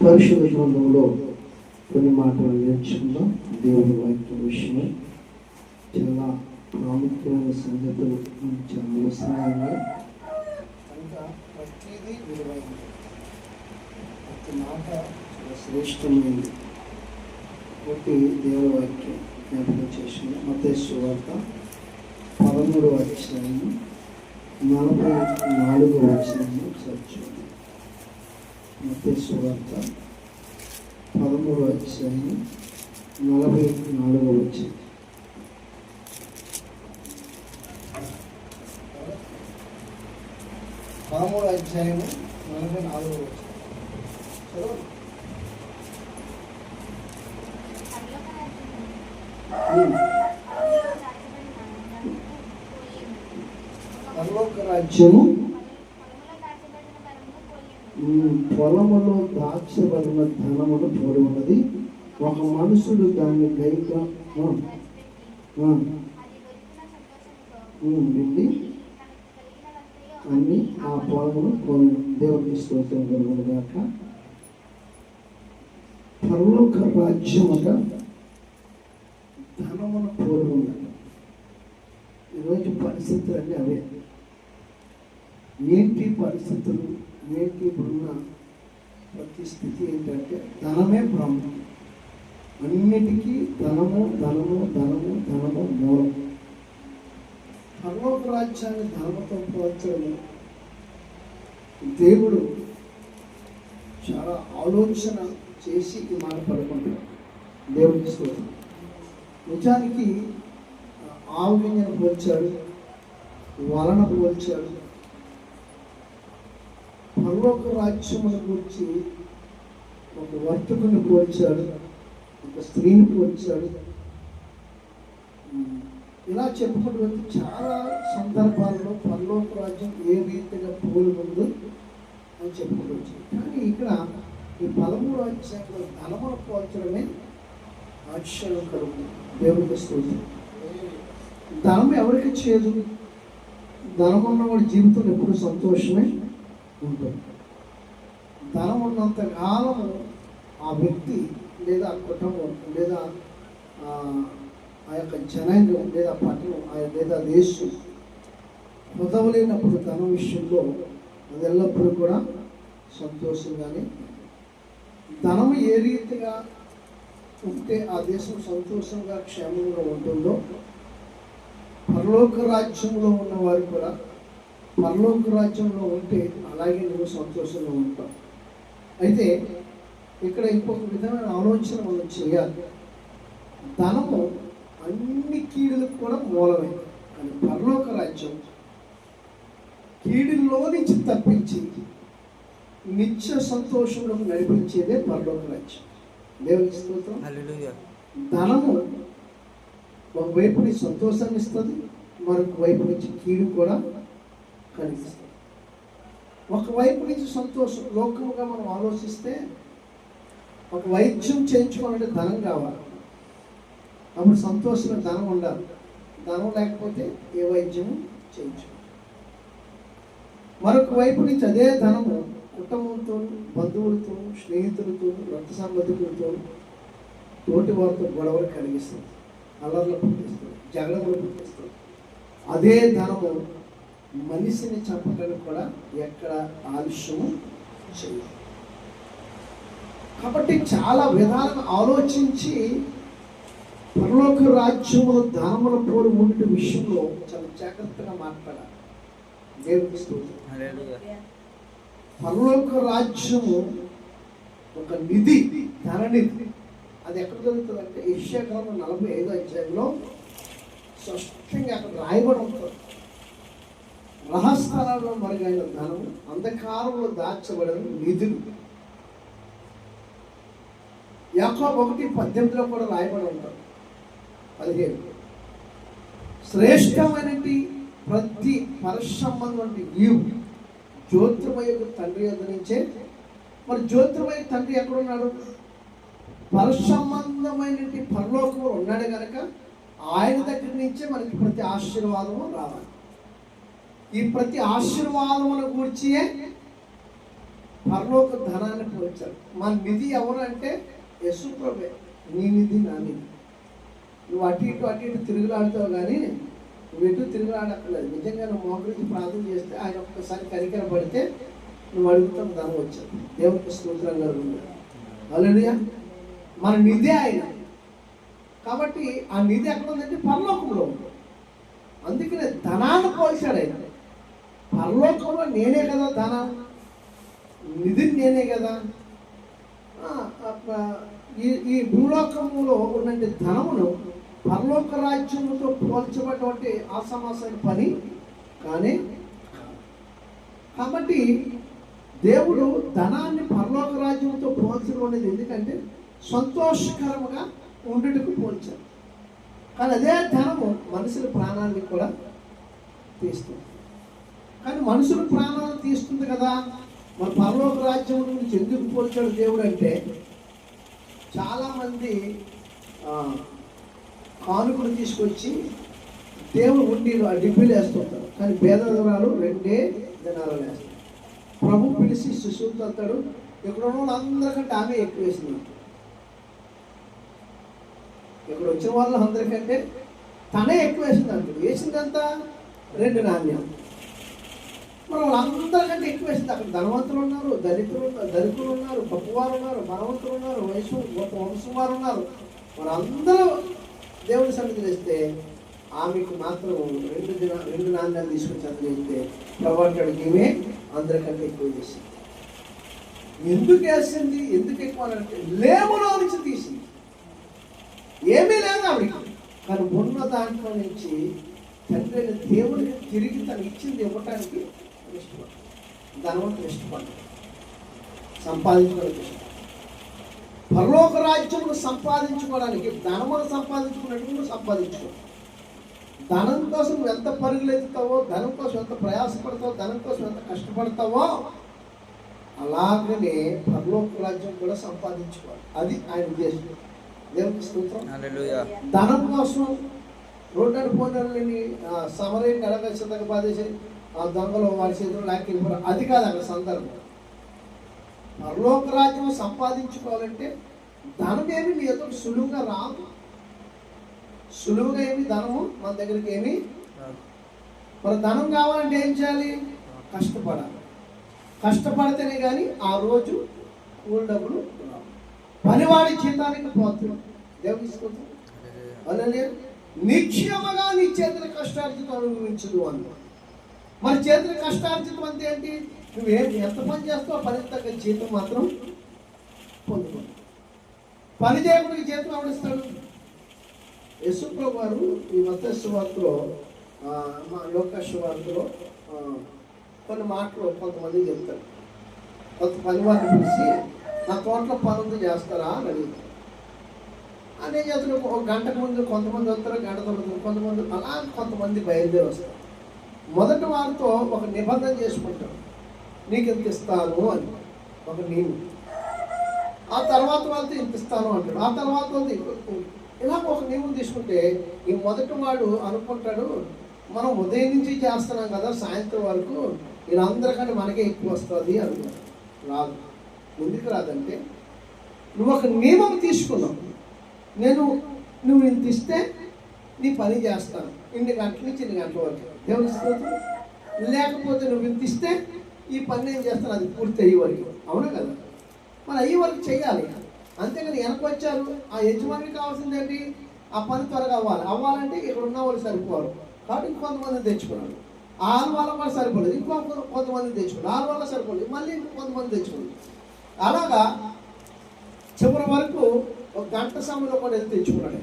పరిశుద్ధ గ్రంథంలో కొన్ని మాటలు నేర్చుకుందాం. దేవుని వాక్యం విషయమై చాలా ప్రాముఖ్యమైన సంగతులు చాలా అవసరమైన కనుక ప్రతిదీ విలువైంది, ప్రతి మాట శ్రేష్టమైంది. ఒకటి దేవుని వాక్యం జ్ఞాపకం చేసిన మత్తయి సువార్త 13వ అధ్యాయం 44వ వచనం చదువుతుంది. మత్తయి సువార్త 13వ అధ్యాయం 44వ వచనం. అధ్యాయము 44వ వచనం చదవండి. పరలోక రాజ్యము పొలములో దాచబడిన ధనమును పోలి ఉన్నది. ఒక మనుషుడు దాన్ని గైక వెళ్ళి అన్ని ఆ పొలమును కొని దేవుడికి స్తోత్రం కలుగును గాక. పరలోక రాజ్యముగా ధనమును పోలి ఉన్నది. ఈరోజు పరిస్థితులు అన్నీ అవే. ఏంటి పరిస్థితులు, ఏంటి ఇప్పుడున్న ప్రతి స్థితి ఏంటంటే ధనమే బ్రహ్మం. అన్నిటికీ ధనము ధనము ధనము ధనము మూలం. పరలోక రాజ్యాన్ని ధనముతో పోల్చడం దేవుడు చాలా ఆలోచన చేసి ఈ మాట పడుకుంటాడు. దేవుడికి స్తోత్రం. నిజానికి ఆవు గింజను పోల్చాడు, వలన పోల్చాడు. పరలోక రాజ్యమును గురించి ఒక వర్తకుని పోల్చాడు, ఒక స్త్రీని పోల్చాడు. ఇలా చెప్పుకుంటూ చాలా సందర్భాల్లో పరలోక రాజ్యం ఏ రీతిగా పోలి ఉందో అని చెప్పుకుంటూ వచ్చాడు. కానీ ఇక్కడ ఈ 13వ అధ్యాయంలో ధనమును పోల్చడమే ఆశ్చర్యం కలుగుతుంది. దేవుడికి స్తోత్రం. ధనం ఎవరికి చేయదు? ధనం ఉన్నవాడి జీవితంలో ఎప్పుడు సంతోషమే ఉంటుంది. ధనం ఉన్నంత కాలము ఆ వ్యక్తి లేదా కుటుంబం లేదా ఆ యొక్క జనాంగం లేదా పట్టణం లేదా దేశం పొదవలేనప్పుడు ధనం విషయంలో అది ఎల్లప్పుడూ కూడా సంతోషంగానే. ధనం ఏ రీతిగా ఉంటే ఆ దేశం సంతోషంగా క్షేమంగా ఉంటుందో పరలోక రాజ్యంలో ఉన్నవారు కూడా పరలోక రాజ్యంలో ఉంటే అలాగే నువ్వు సంతోషంగా ఉంటావు. అయితే ఇక్కడ ఇంకొక విధమైన ఆలోచన మనం చేయాలి. ధనము అన్ని కీడులకు కూడా మూలమే. కానీ పరలోక రాజ్యం కీడుల్లో నుంచి తప్పించి నిత్య సంతోషంలోకి నడిపించేదే పరలోక రాజ్యం. దేవునికి స్తోత్రం. ధనము ఒకవైపు నుంచి సంతోషాన్ని ఇస్తుంది, మరొక వైపు నుంచి కీడు కూడా కలిగిస్తుంది. ఒకవైపు నుంచి సంతోషం లోకముగా మనం ఆలోచిస్తే ఒక వైద్యం చేయించుకోవాలంటే ధనం కావాలి. అప్పుడు సంతోషంగా ధనం ఉండాలి. ధనం లేకపోతే ఏ వైద్యము చేయించు. మరొక వైపు నుంచి అదే ధనము కుటుంబంతో, బంధువులతో, స్నేహితులతో, రక్త సంబంధికులతో, తోటి వారితో గొడవలు కలిగిస్తుంది, అల్లర్లు పుట్టిస్తుంది, జగడములు పుట్టిస్తుంది. అదే ధనము మనిషిని చంపడానికి కూడా ఎక్కడ ఆలస్యము చేయదు. కాబట్టి చాలా విధాలను ఆలోచించి పరలోక రాజ్యములు ధనముల పోలి ఉండే విషయంలో చాలా జాగ్రత్తగా మాట్లాడాలి. దేవునికి స్తోత్రం. పరలోక రాజ్యము ఒక నిధి, ధననిధి. అది ఎక్కడ దొరుకుతుందంటే యెషయా గ్రంథం 45వ అధ్యాయంలో స్పష్టంగా అక్కడ రాయబడి ఉంటుంది. రహస్యాలలో మరుగైన ధనము, అంధకారంలో దాచబడిన నిధులు. యాకోబు 1:18లో కూడా రాయబడి ఉంటారు. 15 శ్రేష్టమైనటి ప్రతి పరసంబంధం ఈవు జ్యోతిర్మయ తండ్రి యొద్ద నుంచే. మరి జ్యోతిర్మయ తండ్రి ఎక్కడున్నాడు? పరసంబంధమైనటి పరలోకంలో ఉన్నాడు కనుక ఆయన దగ్గర నుంచే మనకి ప్రతి ఆశీర్వాదము రావాలి. ఈ ప్రతి ఆశీర్వాదమును గూర్చి పరలోక ధనాన్ని పోల్చారు. మన నిధి ఎవరు అంటే యేసు ప్రభువే. నీ నిధి నా నిధి. నువ్వు అటు ఇటు తిరుగులాడుతావు, కానీ నువ్వు ఎటు తిరుగులాడక్కర్లేదు. నిజంగా నువ్వు మోకరించి ప్రార్థన చేస్తే ఆయన ఒక్కసారి కనికర పడితే నువ్వు అడుగుతాం ధనం వచ్చావు. దేవునికి స్తోత్రం కలుగుతుంది. హల్లెలూయా. మన నిధి ఆయన. కాబట్టి ఆ నిధి ఎక్కడ ఉందంటే పరలోకంలో ఉంది. అందుకనే ధనాన్ని పోల్చాడు ఆయన. పరలోకంలో నేనే కదా ధనం, నిధిని నేనే కదా. ఈ భూలోకంలో ఉన్నటువంటి ధనమును పరలోక రాజ్యముతో పోల్చబడినటువంటి ఆసమాసైన పని కానీ. కాబట్టి దేవుడు ధనాన్ని పరలోక రాజ్యంతో పోల్చడం అనేది ఎందుకంటే సంతోషకరముగా ఉండటకు పోల్చారు. కానీ అదే ధనము మనుషుల ప్రాణాన్ని కూడా తీస్తుంది. కానీ మనుషుల ప్రాణాలను తీస్తుంది కదా. మన పరలోక రాజ్యం గురించి ఎందుకు పోల్చాడు దేవుడు అంటే, చాలామంది కానుకలు తీసుకొచ్చి దేవుడు ఉండిలో ఆ డిబ్బీలు వేస్తుంటారు. కానీ పేదదనాలు 2 దినాలు వేస్తారు. ప్రభు పిలిచి శిశువుతో అంటాడు, ఇక్కడ ఉన్న వాళ్ళందరికంటే ఆమె ఎక్కువ వేసింది. ఇక్కడ వచ్చిన వాళ్ళు అందరికంటే తనే ఎక్కువ వేసింది అంటాడు. వేసిందంతా 2 నాణ్యాలు. మరి వాళ్ళందరికంటే ఎక్కువ వేసింది. అక్కడ ధనవంతులు ఉన్నారు, దళితులు ఉన్నారు, గొప్పవారు ఉన్నారు, బలవంతులు ఉన్నారు, గొప్ప వంశం వారు ఉన్నారు. వాళ్ళందరూ దేవుడి సన్నిధిలో వేస్తే ఆమెకు మాత్రం 2 నాణ్యాలు తీసుకొచ్చి అందజేస్తే ప్రభావితాడు ఈమె అందరికంటే ఎక్కువ చేసింది. ఎందుకు వేసింది? ఎందుకు ఎక్కువ అంటే లేములో నుంచి తీసింది. ఏమీ లేదు ఆవిడికి. కానీ ఉన్న దాంట్లో నుంచి తండ్రి దేవుడికి తిరిగి తను ఇచ్చింది ఇవ్వటానికి ఇష్టపడ్డాడు. ధనవంతులు ఇష్టపడ్డాడు, సంపాదించుకోవడానికి ఇష్టపడ్డాడు. పరలోక రాజ్యమును సంపాదించుకోవడానికి ధనమును సంపాదించుకున్నట్టు సంపాదించుకోవాలి. ధనం కోసం నువ్వు ఎంత పరుగులెత్తుతావో, ధనం కోసం ఎంత ప్రయాసపడతావో, ధనం కోసం ఎంత కష్టపడతావో, అలాగనే పరలోక రాజ్యం కూడా సంపాదించుకోవాలి. అది ఆయన ఉద్దేశం. దేవునికి స్తోత్రం. ధనం కోసం రోడ్డు పోనీ సమరయ్య నడగచ్చతకు బాధేసి ఆ దొంగలు వారి చేతులు లాక్కెళ్ళిపోరు. అది కాదు అక్కడ సందర్భం. పరలోక రాజ్యం సంపాదించుకోవాలంటే ధనం ఏమి నీ ఎదురు సులువుగా రాదు. సులువుగా ఏమి ధనము మన దగ్గరికి ఏమి. మరి ధనం కావాలంటే ఏం చేయాలి? కష్టపడాలి. కష్టపడితేనే కానీ ఆ రోజు కూలి డబ్బులు రావు. పనివాడి జీతానికి పోతుంది. దేవుని స్తోత్రం. అలానే నిశ్చయముగా నీ చేతుల కష్టార్జితం అనుభవించదు అన్న. మరి చేతుల కష్టార్జితం అంటే ఏంటి? ఎంత పని చేస్తావు పని తగ్గ జీతం మాత్రం పొందుకో. పని చేయకుండా జీతం ఎవడిస్తాడు? యేసు ప్రభువు వారు ఈ మత్తయి సువార్తలో యోహను సువార్తలో కొన్ని మాటలు కొంతమంది చెప్తారు. కొంత పని వారిని పిలిచి నా తోటలో పనులు చేస్తారా అని అడుగుతారు. అనే చేతులు ఒక గంటకు ముందు కొంతమంది వస్తారు, గంట తర్వాత కొంతమంది, అలా కొంతమంది బయలుదేరి వస్తారు. మొదటి వారితో ఒక నిబంధన చేసుకుంటారు, నీకు ఎంత ఇస్తాను అని ఒక నియమం. ఆ తర్వాత వాళ్ళతో ఇంత ఇస్తాను అంటాడు. ఆ తర్వాత వాళ్ళతో ఇలా ఒక నియమం తీసుకుంటే ఈ మొదటి వాడు అనుకుంటాడు, మనం ఉదయం నుంచి చేస్తున్నాం కదా సాయంత్రం వరకు, వీళ్ళందరికంటే మనకే ఎక్కువ వస్తుంది అనుకుంటాడు. రాదు. ఎందుకు రాదంటే నువ్వు ఒక నియమం తీసుకున్నావు. నువ్వు ఇంత ఇస్తే నీ పని చేస్తాను, 2 గంటల నుంచి 2 గంటల వరకు. దేవుని స్తోత్రం. లేకపోతే నువ్వు ఇంత ఇస్తే ఈ పని ఏం చేస్తాను, అది పూర్తి అయ్యే వరకు. అవునా కదా? మరి అయ్యే వరకు చేయాలి. అంతేగాని వెనక వచ్చారు. ఆ యజమానికి కావాల్సింది ఏంటి? ఆ పని త్వరగా అవ్వాలంటే ఇక్కడ ఉన్న వాళ్ళు సరిపోరు కాబట్టి ఇంకొంతమంది తెచ్చుకున్నాడు. వాళ్ళ కూడా సరిపోలేదు, కొంతమంది తెచ్చుకున్నారు. వాళ్ళ వల్ల సరిపోలేదు, మళ్ళీ కొంతమంది తెచ్చుకున్నారు. అలాగా చివరి వరకు 1 గంట సమయంలో కూడా వెళ్ళి తెచ్చుకున్నాడు.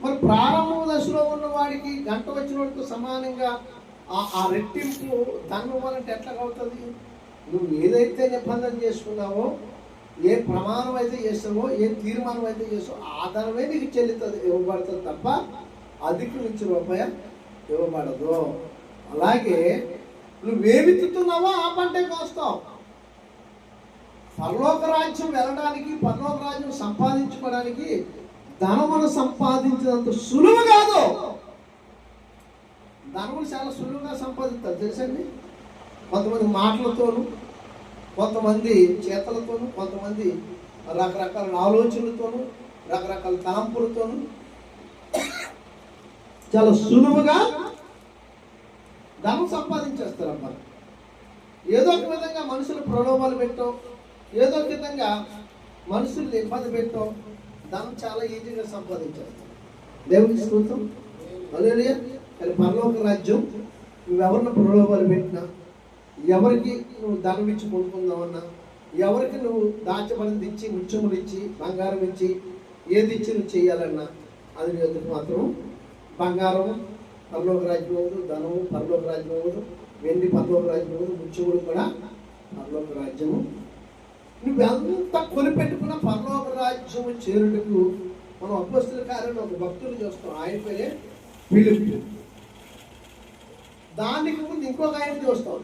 మరి ప్రారంభ దశలో ఉన్న వాడికి గంట వచ్చిన వాడికి సమానంగా ఆ రెట్టింపు ధనం ఇవ్వాలంటే ఎట్లా అవుతుంది? నువ్వు ఏదైతే నిబంధన చేసుకున్నావో, ఏ ప్రమాణం అయితే చేస్తావో, ఏ తీర్మానం అయితే చేస్తావో ఆ ధనమే నీకు చెల్లుతుంది, ఇవ్వబడుతుంది తప్ప అధిక నుంచి రూపాయ ఇవ్వబడదు. అలాగే నువ్వేమిత్తుతున్నావో ఆ పంటే కోస్తావు. పరలోక రాజ్యం వెళ్ళడానికి, పరలోక రాజ్యం సంపాదించుకోవడానికి ధనమును సంపాదించినంత సులువు కాదు. ధనములు చాలా సులువుగా సంపాదిస్తారు తెలుసండి. కొంతమంది మాటలతోనూ, కొంతమంది చేతలతోనూ, కొంతమంది రకరకాల ఆలోచనలతోనూ, రకరకాల తలంపులతోనూ చాలా సులువుగా ధనం సంపాదించేస్తారమ్మా. ఏదో ఒక విధంగా మనుషులు ప్రలోభాలు పెట్టాం, ఏదో ఒక విధంగా మనుషుల్ని ఇబ్బంది పెట్టాం, ధనం చాలా ఈజీగా సంపాదించేస్తాం. దేవునికి స్తోత్రం. హల్లెలూయా. కానీ పరలోక రాజ్యం నువ్వెవరిని ప్రలోభాలు పెట్టినా, ఎవరికి నువ్వు ధనం ఇచ్చి కొనుక్కుందామన్నా, ఎవరికి నువ్వు దాచబడింది ఇచ్చి, ముత్యములు ఇచ్చి, బంగారం ఇచ్చి, ఏది ఇచ్చి నువ్వు చేయాలన్నా అది నీ ఎదురు మాత్రం బంగారం పరలోక రాజ్యం అవ్వదు, ధనము పరలోక రాజ్యం అవ్వదు, వెండి పరలోక రాజ్యం అవ్వదు, ముత్యములు కూడా పరలోక రాజ్యము. నువ్వెంత కొనిపెట్టుకున్న పరలోక రాజ్యము చేరుటకు మనం అపొస్తలుల కార్యంలో ఒక భక్తులు చూస్తాం. ఆయన పేరే ఫిలిప్పు. దానికి ముందు ఇంకొక ఆయన చూస్తాం,